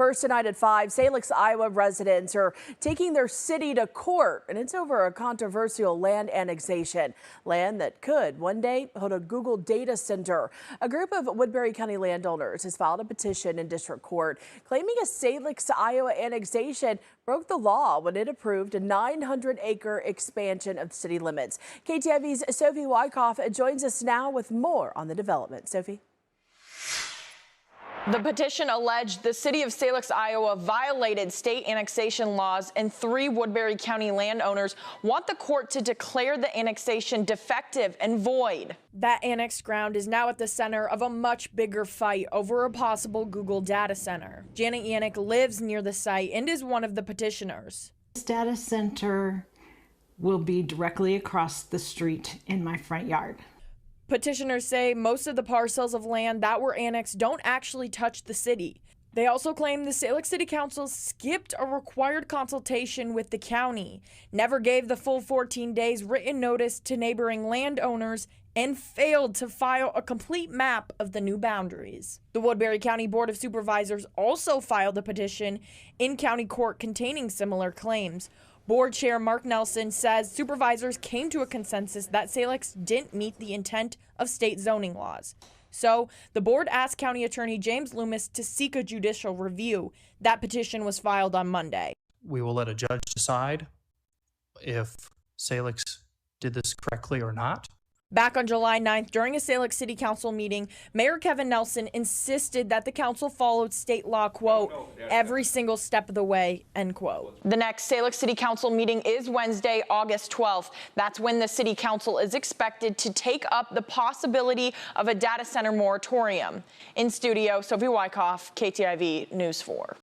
First tonight at 5, Salix, Iowa residents are taking their city to court, and it's over a controversial land annexation. Land that could one day hold a Google data center. A group of Woodbury County landowners has filed a petition in district court claiming a Salix, Iowa annexation broke the law when it approved a 900-acre expansion of city limits. KTIV's Sophie Wyckoff joins us now with more on the development. Sophie. The petition alleged the city of Salix, Iowa violated state annexation laws, and 3 Woodbury County landowners want the court to declare the annexation defective and void. That annexed ground is now at the center of a much bigger fight over a possible Google data center. Janet Yannick lives near the site and is one of the petitioners. This data center will be directly across the street in my front yard. Petitioners say most of the parcels of land that were annexed don't actually touch the city. They also claim the Salix City Council skipped a required consultation with the county, never gave the full 14 days written notice to neighboring landowners, and failed to file a complete map of the new boundaries. The Woodbury County Board of Supervisors also filed a petition in county court containing similar claims. Board Chair Mark Nelson says supervisors came to a consensus that Salix didn't meet the intent of state zoning laws. So the board asked County Attorney James Loomis to seek a judicial review. That petition was filed on Monday. We will let a judge decide if Salix did this correctly or not. Back on July 9th, during a Salix City Council meeting, Mayor Kevin Nelson insisted that the council followed state law, quote, every single step of the way, end quote. The next Salix City Council meeting is Wednesday, August 12th. That's when the City Council is expected to take up the possibility of a data center moratorium. In studio, Sophie Wyckoff, KTIV News 4.